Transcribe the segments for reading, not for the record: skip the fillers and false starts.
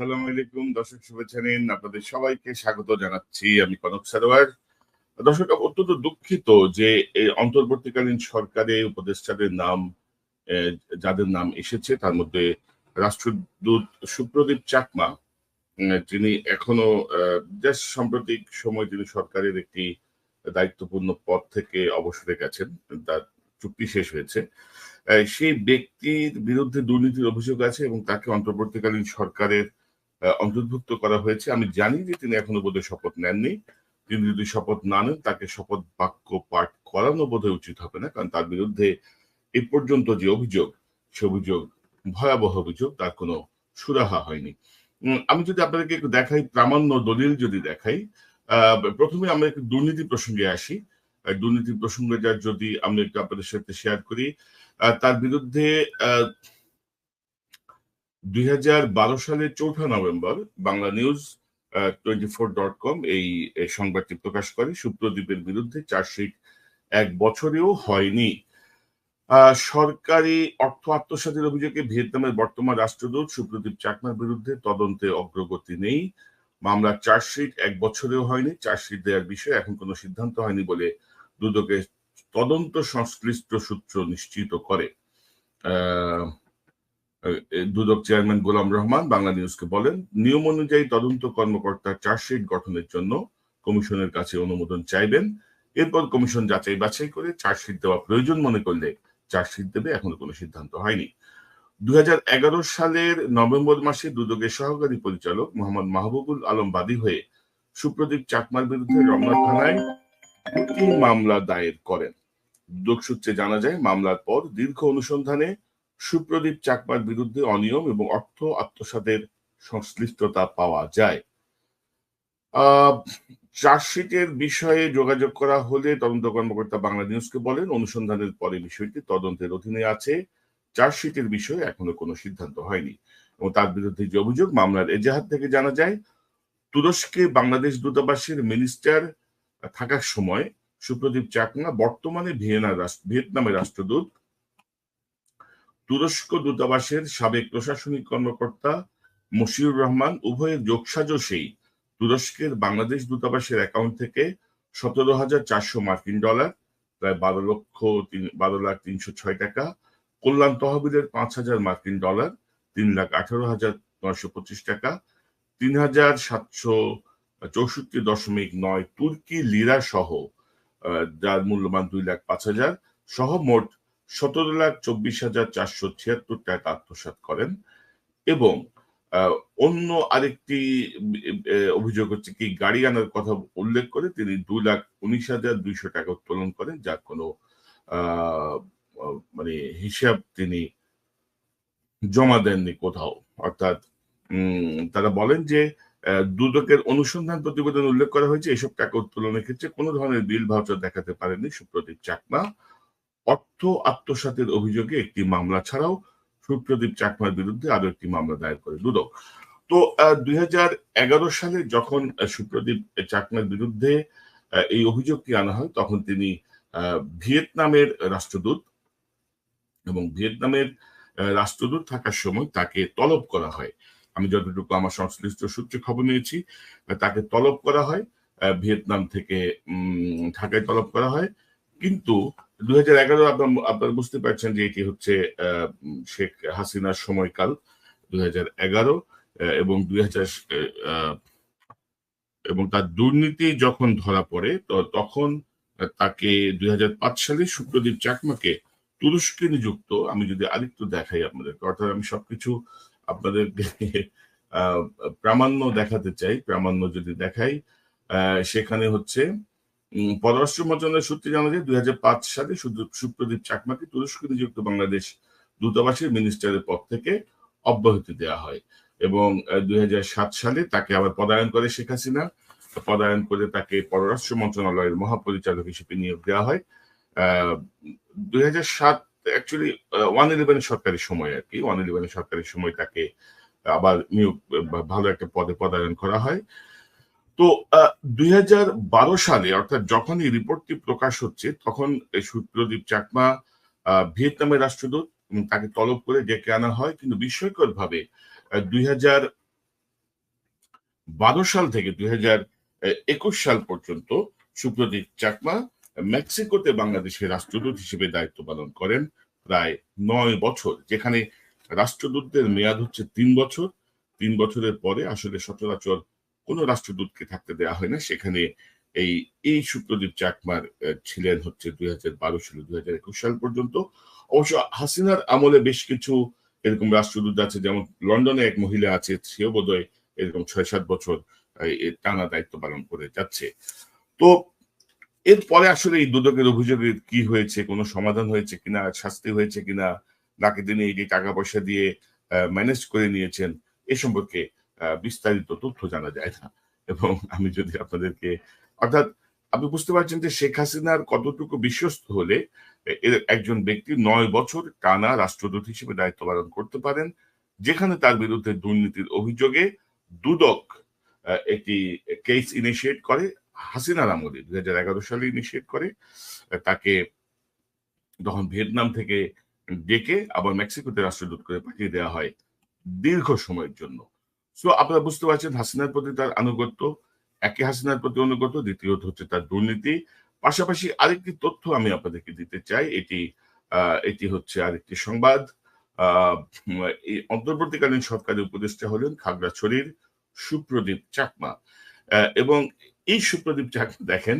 আসসালামু আলাইকুম দর্শক, শুভেচ্ছা নিন। আপনাদের সবাইকে স্বাগত জানাচ্ছি। আমি কনক সারোয়ার। দর্শক, অত্যন্ত দুঃখিত যে এই অন্তর্বর্তীকালীন সরকারে উপদেষ্টাদের নাম, আহ, যাদের নাম এসেছে তার মধ্যে রাষ্ট্রদূত সুপ্রদীপ চাকমা, যিনি এখনো দেশ সাম্প্রতিক সময় তিনি সরকারের একটি দায়িত্বপূর্ণ পদ থেকে অবসরে গেছেন। তার চুক্তি শেষ হয়েছে। সেই ব্যক্তির বিরুদ্ধে দুর্নীতির অভিযোগ আছে এবং তাকে অন্তর্বর্তীকালীন সরকারের অন্তর্ভুক্ত করা হয়েছে। আমি জানি যে তিনি এখনো বোধহয় শপথ নেননি। তিনি যদি শপথ না নেন, তাকে শপথ বাক্য পাঠ করানো বোধহয় উচিত হবে না, কারণ তার বিরুদ্ধে এ পর্যন্ত যে অভিযোগ, সে অভিযোগ ভয়াবহ অভিযোগ, তার কোনো সুরাহা হয়নি। আমি যদি আপনাদেরকে একটু দেখাই, প্রামাণ্য দলিল যদি দেখাই, প্রথমে আমরা একটু দুর্নীতি প্রসঙ্গে আসি। দুর্নীতি প্রসঙ্গে যদি আমি একটু আপনাদের সাথে শেয়ার করি, তার বিরুদ্ধে 2012 সালের 4 নভেম্বর বাংলা নিউজ 24.com এই সংবাদটি প্রকাশ করে সুপ্রদীপের বিরুদ্ধে চার্জশিট 1 বছরেও হয়নি। সরকারি অর্থ আত্মসাতের অভিযোগে ভিয়েতনামের বর্তমান রাষ্ট্রদূত সুপ্রদীপ চাকমার বিরুদ্ধে তদন্তে অগ্রগতি নেই। মামলার চার্জশিট 1 বছরেও হয়নি। চার্জশিট দেওয়ার বিষয়ে এখন কোনো সিদ্ধান্ত হয়নি বলে দুদকের তদন্ত সংশ্লিষ্ট সূত্র নিশ্চিত করে। দুদক চেয়ারম্যান গোলাম রহমান বাংলা নিউজকে বলেন, নিয়ম অনুযায়ী তদন্ত কর্মকর্তা চার্জশিট গঠনের জন্য কমিশনের কাছে অনুমোদন চাইবেন। এরপর কমিশন যাচাই বাছাই করে চার্জশিট দেওয়া প্রয়োজন মনে করলে চার্জশিট দেবে। এখনো কোনো সিদ্ধান্ত হয়নি। 2011 সালের নভেম্বর মাসে দুদকের সহকারী পরিচালক মোহাম্মদ মাহবুবুল আলম বাদী হয়ে সুপ্রদীপ চাকমার বিরুদ্ধে রমনা থানায় দুটি মামলা দায়ের করেন। দুদক সূত্রে জানা যায়, মামলার পর দীর্ঘ অনুসন্ধানে সুপ্রদীপ চাকমার বিরুদ্ধে অনিয়ম এবং অর্থ আত্মসাতের সংশ্লিষ্টতা পাওয়া যায়। চার্জশিটের বিষয়ে যোগাযোগ করা হলে তদন্ত কর্মকর্তা বাংলা নিউজকে বলেন, অনুসন্ধানের পরে বিষয়টি তদন্তের অধীনে আছে। চার্জশিটের বিষয়ে এখনো কোনো সিদ্ধান্ত হয়নি। এবং তার বিরুদ্ধে যে অভিযোগ, মামলার এজাহার থেকে জানা যায়, তুরস্কে বাংলাদেশ দূতাবাসের মিনিস্টার থাকার সময় সুপ্রদীপ চাকমা বর্তমানে ভিয়েতনামের রাষ্ট্রদূত, তুরস্ক দূতাবাসের সাবেক প্রশাসনিক কর্মকর্তা মশিউর রহমান উভয়ের যোগসাজশেই তুরস্কের বাংলাদেশ দূতাবাসের অ্যাকাউন্ট থেকে 17,400 মার্কিন ডলার, প্রায় 12,03,06 টাকা, কল্যাণ তহবিলের 5,000 মার্কিন ডলার, 3,18,925 টাকা, 3,764.9 তুর্কি লিরা সহ, যার মূল্যমান 2,05,000 সহ মোট 17,24,476 টাকা আত্মসাৎ করেন। এবং অন্য আরেকটি অভিযোগ হচ্ছে কি, গাড়ি আনার কথা উল্লেখ করে তিনি 2,19,200 টাকা উত্তোলন করেন, যার কোনো মানে হিসাব তিনি জমা দেননি কোথাও। অর্থাৎ তারা বলেন যে দুদকের অনুসন্ধান প্রতিবেদন উল্লেখ করা হয়েছে, এসব টাকা উত্তোলনের ক্ষেত্রে কোনো ধরনের বিল ভাউচার দেখাতে পারেননি সুপ্রদীপ চাকমা। অর্থ আত্মসাতের অভিযোগে একটি মামলা ছাড়াও সুপ্রদীপ চাকমার বিরুদ্ধে আরো একটি মামলা দায়ের করে দুদক। তো 2011 সালে যখন সুপ্রদীপ চাকমার বিরুদ্ধে এই অভিযোগটি আনা হয়, তখন তিনি ভিয়েতনামের রাষ্ট্রদূত, এবং ভিয়েতনামের রাষ্ট্রদূত থাকার সময় তাকে তলব করা হয়। আমি যতটুকু আমার সংশ্লিষ্ট সূত্রে খবর নিয়েছি, তাকে তলব করা হয় ভিয়েতনাম থেকে, ঢাকায় তলব করা হয়। কিন্তু 2011 আপনারা বুঝতে পারছেন যে এটি হচ্ছে শেখ হাসিনার সময়কাল, 2011 এবং 2000 এবং তার দুর্নীতি যখন ধরা পড়ে তখন তাকে 2005 সালে সুপ্রদীপ চাকমাকে তুরস্কে নিযুক্ত, আমি যদি আরেকটু দেখাই আপনাদেরকে, অর্থাৎ আমি সবকিছু আপনাদেরকে প্রামাণ্য দেখাতে চাই। প্রামাণ্য যদি দেখাই, সেখানে হচ্ছে পররাষ্ট্র মন্ত্রণালয়ের সূত্রে জানা যায় 2005 সালে সুপ্রদীপ চাকমাকে তুরস্কে নিযুক্ত বাংলাদেশ দূতাবাসের মিনিস্টারের পদ থেকে অব্যাহতি দেওয়া হয় এবং 2007 সালে তাকে আবার পদায়ন করে শেখ হাসিনা। পদায়ন করে তাকে পররাষ্ট্র মন্ত্রণালয়ের মহাপরিচালক হিসেবে নিয়োগ দেওয়া হয়। 2007 অ্যাকচুয়ালি 111 সরকারের সময় আর কি, 111 সরকারের সময় তাকে আবার নিয়োগ, ভালো একটা পদে পদায়ন করা হয়। তো 2012 সালে, অর্থাৎ যখন এই রিপোর্টটি প্রকাশ হচ্ছে, তখন সুপ্রদীপ চাকমা ভিয়েতনামের রাষ্ট্রদূত, তাকে তলব করে ডেকে আনা হয়। কিন্তু বিস্ময়কর ভাবে 2000 সাল থেকে 2021 সাল পর্যন্ত সুপ্রদীপ চাকমা মেক্সিকোতে বাংলাদেশের রাষ্ট্রদূত হিসেবে দায়িত্ব পালন করেন প্রায় 9 বছর, যেখানে রাষ্ট্রদূতদের মেয়াদ হচ্ছে 3 বছর। 3 বছরের পরে আসলে সচরাচর কোন রাষ্ট্রদূতকে থাকতে দেওয়া হয় না। সেখানে এই এই সুপ্রদীপ চাকমার ছিলেন হচ্ছে 2012 সালে 2021 সাল পর্যন্ত। অবশ্য হাসিনার আমলে বেশ কিছু এরকম রাষ্ট্রদূত আছে, যেমন লন্ডনে এক মহিলা আছে, সেও বোধহয় এরকম 6-7 বছর টানা দায়িত্ব পালন করে যাচ্ছে। তো এরপরে আসলে এই দুদকের অভিযোগের কি হয়েছে, কোনো সমাধান হয়েছে কিনা, শাস্তি হয়েছে কিনা, নাকি তিনি এই যে টাকা পয়সা দিয়ে ম্যানেজ করে নিয়েছেন, এ সম্পর্কে বিস্তারিত তথ্য জানা যায় না। এবং আমি যদি আপনাদেরকে, অর্থাৎ আপনি বুঝতে পারছেন যে শেখ হাসিনার কতটুকু বিশ্বস্ত হলে একজন ব্যক্তি 9 বছর টানা রাষ্ট্রদূত হিসেবে দায়িত্ব পালন করতে পারেন, যেখানে তার বিরুদ্ধে দুর্নীতির অভিযোগে দুদক একটি কেস ইনিশিয়েট করে। হাসিনার আমলে 2011 সালে ইনিশিয়েট করে। তাকে তখন ভিয়েতনাম থেকে ডেকে আবার মেক্সিকোতে রাষ্ট্রদূত করে পাঠিয়ে দেওয়া হয় দীর্ঘ সময়ের জন্য। সো আপনারা বুঝতে পারছেন হাসিনার প্রতি তার আনুগত্য, একে হাসিনার প্রতি অনুগত, দ্বিতীয়ত হচ্ছে তার দুর্নীতি। পাশাপাশি আরেকটি তথ্য আমি আপনাদেরকে দিতে চাই, এটি হচ্ছে আরেকটি সংবাদ। এই অন্তর্বর্তীকালীন সরকারের উপদেষ্টা হলেন খাগড়াছড়ির সুপ্রদীপ চাকমা। এবং এই সুপ্রদীপ চাকমা দেখেন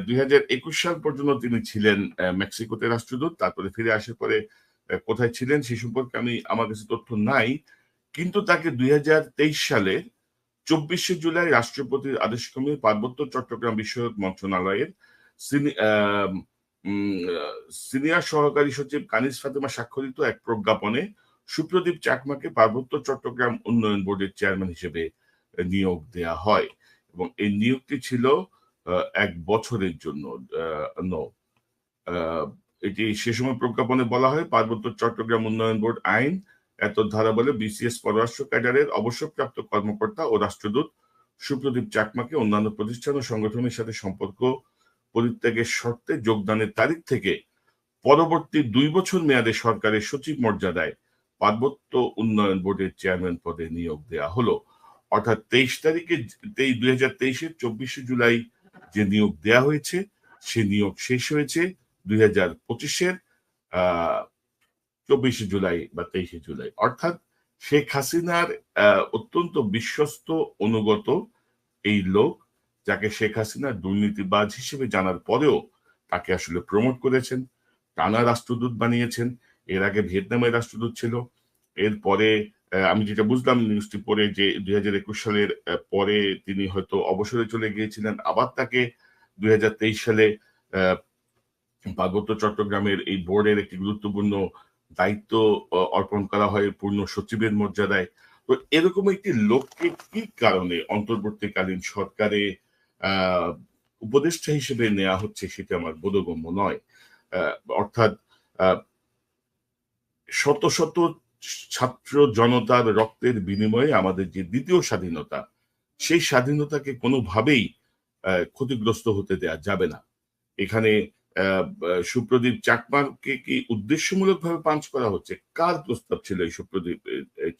2021 সাল পর্যন্ত তিনি ছিলেন মেক্সিকোতে রাষ্ট্রদূত। তারপরে ফিরে আসার পরে কোথায় ছিলেন সে সম্পর্কে আমার কাছে তথ্য নাই। কিন্তু তাকে 2023 সালে 24শে জুলাই রাষ্ট্রপতির আদেশক্রমে পার্বত্য চট্টগ্রাম বিষয়ক মন্ত্রণালয়ের সিনিয়র সহকারী সচিব কানিজ ফাতেমা স্বাক্ষরিত এক প্রজ্ঞাপনে সুপ্রদীপ চাকমাকে পার্বত্য চট্টগ্রাম উন্নয়ন বোর্ডের চেয়ারম্যান হিসেবে নিয়োগ দেয়া হয় এবং এই নিয়োগটি ছিল 1 বছরের জন্য। এটি সে সময় প্রজ্ঞাপনে বলা হয়, পার্বত্য চট্টগ্রাম উন্নয়ন বোর্ড আইন এত ধারা বলে বিসিএস পররাষ্ট্র ক্যাডারের অবসরপ্রাপ্ত কর্মকর্তা ও রাষ্ট্রদূত সুপ্রদীপ চাকমাকে অন্যান্য প্রতিষ্ঠান ও সংগঠনের সাথে সম্পর্ক পরিত্যাগের শর্তে যোগদানের তারিখ থেকে পরবর্তী 2 বছর মেয়াদে সরকারের সচিব মর্যাদায় পার্বত্য উন্নয়ন বোর্ডের চেয়ারম্যান পদে নিয়োগ দেওয়া হলো। অর্থাৎ 23 তারিখে 2023-এর 24শে জুলাই যে নিয়োগ দেওয়া হয়েছে, সে নিয়োগ শেষ হয়েছে 2025-এর 24শে জুলাই বা 23শে জুলাই। অর্থাৎ শেখ হাসিনার অত্যন্ত বিশ্বস্ত অনুগত এই লোক, যাকে শেখ হাসিনা দুর্নীতিবাজ হিসেবে জানার পরেও তাকে আসলে প্রমোট করেছেন, টানা রাষ্ট্রদূত বানিয়েছেন। এর আগে ভিয়েতনামের রাষ্ট্রদূত ছিল। এরপরে আমি যেটা বুঝলাম নিউজটি পড়ে, যে 2021 সালের পরে তিনি হয়তো অবসরে চলে গিয়েছিলেন। আবার তাকে 2023 সালে পার্বত্য চট্টগ্রামের এই বোর্ডের একটি গুরুত্বপূর্ণ দায়িত্ব অর্পণ করা হয় পূর্ণ সচিবের মর্যাদায়। তো এরকম একটি লোককে কি কারণে অন্তর্বর্তীকালীন সরকারে উপদেষ্টা হিসেবে নেওয়া হচ্ছে সেটা আমার বোধগম্য নয়। অর্থাৎ শত শত ছাত্র জনতার রক্তের বিনিময়ে আমাদের যে দ্বিতীয় স্বাধীনতা, সেই স্বাধীনতাকে কোনোভাবেই ক্ষতিগ্রস্ত হতে দেয়া যাবে না। এখানে সুপ্রদীপ চাকমাকে কি উদ্দেশ্যমূলক ভাবে পাঞ্চ করা হচ্ছে? কার প্রস্তাব ছিল এই সুপ্রদীপ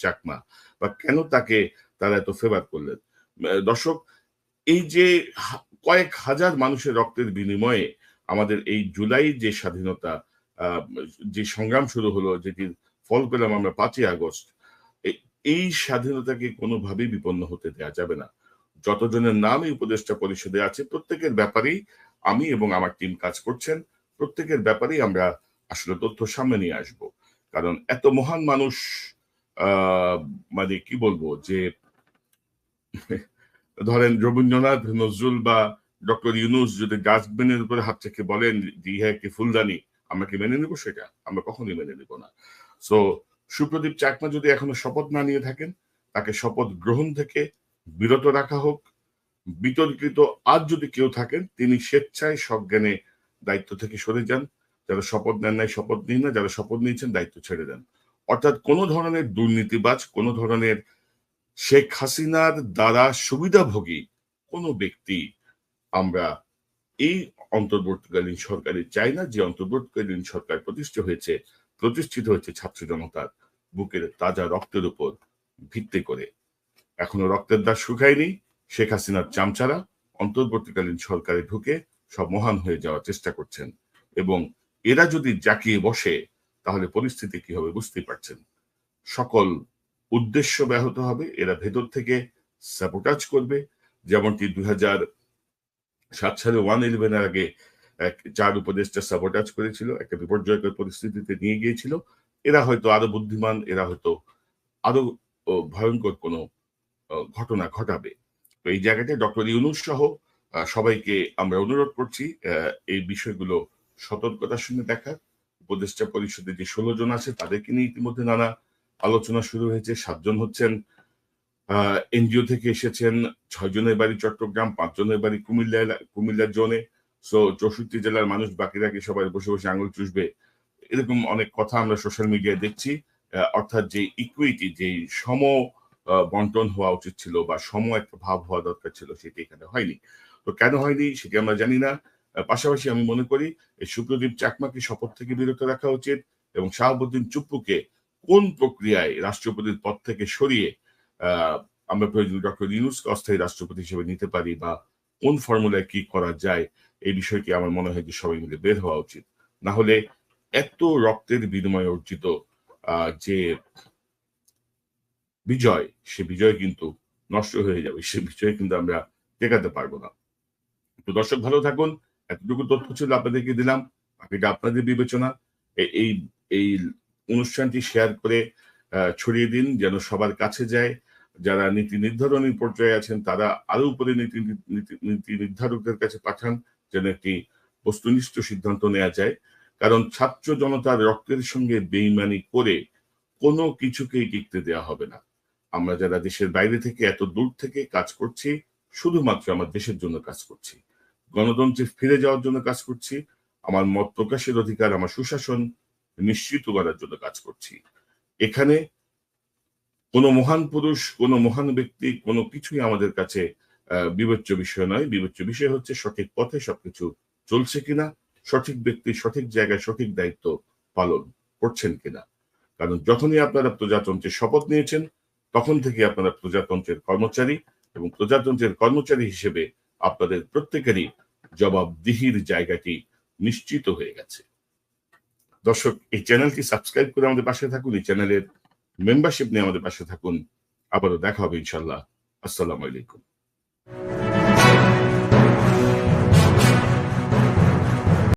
চাকমা, বা কেন তাকে তারা এত ফেভার করলেন? দর্শক, এই যে কয়েক হাজার মানুষের রক্তের বিনিময়ে আমাদের এই জুলাই যে স্বাধীনতা, যে সংগ্রাম শুরু হলো, যেটির ফল পেলাম আমরা 5ই আগস্ট, এই স্বাধীনতাকে কোনোভাবেই বিপন্ন হতে দেওয়া যাবে না। যতজনের নাম এই উপদেষ্টা পরিষদে আছে, প্রত্যেকের ব্যাপারেই আমি এবং আমার টিম কাজ করছেন। প্রত্যেকের ব্যাপারেই আমরা আসলে তথ্য সামনে নিয়ে আসব। কারণ এত মহান মানুষ, মানে কি বলবো, যে ধরেন রবীন্দ্রনাথ, নজরুল বা ডক্টর ইউনুস যদি ডাস্টবিনের উপরে হাত রেখে বলেন যে ইহা একটি ফুলদানি, আমরা কি মেনে নেবো? সেটা আমরা কখনোই মেনে নেব না। সো সুপ্রদীপ চাকমা যদি এখনো শপথ না নিয়ে থাকেন, তাকে শপথ গ্রহণ থেকে বিরত রাখা হোক। বিতর্কিত আর যদি কেউ থাকেন, তিনি স্বেচ্ছায় সজ্ঞানে দায়িত্ব থেকে সরে যান। যারা শপথ নেন নাই, শপথ নিন না। যারা শপথ নিয়েছেন, দায়িত্ব ছেড়ে দেন। অর্থাৎ কোন ধরনের দুর্নীতিবাজ, কোন ধরনের শেখ হাসিনার দ্বারা সুবিধাভোগী কোন ব্যক্তি আমরা এই অন্তর্বর্তীকালীন সরকারে চাই না। যে অন্তর্বর্তীকালীন সরকার প্রতিষ্ঠিত হয়েছে ছাত্র জনতার বুকের তাজা রক্তের উপর ভিত্তি করে। এখনো রক্তের দাগ শুকায়নি। শেখ হাসিনার চামচারা অন্তর্বর্তীকালীন সরকারে ঢুকে সব মহান হয়ে যাওয়ার চেষ্টা করছেন, এবং এরা যদি জাকিয়ে বসে তাহলে পরিস্থিতি কি হবে বুঝতেই পারছেন। সকল উদ্দেশ্য ব্যাহত হবে, এরা ভেতর থেকে স্যাবোটাজ করবে। যেমনটি 2007 সালে 1/11 আগে 4 উপদেষ্টা স্যাবোটাজ করেছিল, একটা বিপর্যয়কর পরিস্থিতিতে নিয়ে গিয়েছিল। এরা হয়তো আরো বুদ্ধিমান, এরা হয়তো আরো ভয়ঙ্কর কোনো ঘটনা ঘটাবে। তো এই জায়গাটায় ডক্টর ইউনূস সহ সবাইকে আমরা অনুরোধ করছি এই বিষয়গুলো সতর্কতার সঙ্গে দেখার। উপদেষ্টা পরিষদে যে 16 জন আছে তাদেরকে নিয়ে ইতিমধ্যে নানা আলোচনা শুরু হয়েছে। 7 জন হচ্ছেন এনজিও থেকে এসেছেন, 6 জনের বাড়ি চট্টগ্রাম, 5 জনের বাড়ি কুমিল্লা জোনে। সো 64 জেলার মানুষ, বাকিরা কি সবাই বসে বসে আঙুল চুষবে? এরকম অনেক কথা আমরা সোশ্যাল মিডিয়ায় দেখছি। অর্থাৎ যে ইকুইটি, যে সম বন্টন হওয়া উচিত ছিল বা সম একটা ভাব হওয়া দরকার ছিল, সেটি এখানে হয়নি। তো কেন হয়নি সেটি আমরা জানি না। পাশাপাশি আমি মনে করি এই সুপ্রদীপ চাকমাকে শপথ থেকে বিরত রাখা উচিত, এবং শাহাবুদ্দিন চুপ্পুকে কোন প্রক্রিয়ায় রাষ্ট্রপতির পদ থেকে সরিয়ে আমরা প্রয়োজন ডক্টর ইউনূসকে অস্থায়ী রাষ্ট্রপতি হিসেবে নিতে পারি, বা কোন ফর্মুলায় কি করা যায়, এই বিষয়টি আমার মনে হয় যে সবাই মিলে বের হওয়া উচিত। না হলে এত রক্তের বিনিময়ে অর্জিত যে বিজয়, সে বিজয় কিন্তু নষ্ট হয়ে যাবে, সে বিজয় কিন্তু আমরা টেকাতে পারবো না। তো দর্শক ভালো থাকুন, এতটুকু তথ্য ছিল আপনাদেরকে দিলাম, বাকিটা আপনাদের বিবেচনা। এই এই অনুষ্ঠানটি শেয়ার করে ছড়িয়ে দিন যেন সবার কাছে যায়। যারা নীতি নির্ধারণী পর্যায়ে আছেন তারা আরো উপরে নীতি নির্ধারকদের কাছে পাঠান, যেন একটি বস্তুনিষ্ঠ সিদ্ধান্ত নেওয়া যায়। কারণ ছাত্র জনতার রক্তের সঙ্গে বেইমানি করে কোনো কিছুকেই টিকতে দেওয়া হবে না। আমরা যারা দেশের বাইরে থেকে, এত দূর থেকে কাজ করছি, শুধুমাত্র আমার দেশের জন্য কাজ করছি, গণতন্ত্রে ফিরে যাওয়ার জন্য কাজ করছি, আমার মত প্রকাশের অধিকার, আমার সুশাসন নিশ্চিত করার জন্য কাজ করছি। এখানে কোনো মহান পুরুষ, কোনো মহান ব্যক্তি, কোনো কিছুই আমাদের কাছে বিবেচ্য বিষয় নয়। বিবেচ্য বিষয় হচ্ছে সঠিক পথে সবকিছু চলছে কিনা, সঠিক ব্যক্তি সঠিক জায়গায় সঠিক দায়িত্ব পালন করছেন কিনা। কারণ যখনই আপনারা প্রজাতন্ত্রের শপথ নিয়েছেন, তখন থেকে আপনারা প্রজাতন্ত্রের কর্মচারী, এবং প্রজাতন্ত্রের কর্মচারী হিসেবে আপনাদের প্রত্যেকেরই জবাবদিহির জায়গাটি নিশ্চিত হয়ে গেছে। দর্শক, এই চ্যানেলটি সাবস্ক্রাইব করে আমাদের পাশে থাকুন, এই চ্যানেলের মেম্বারশিপ নিয়ে আমাদের পাশে থাকুন। আবারও দেখা হবে ইনশাল্লাহ। আসসালামু আলাইকুম।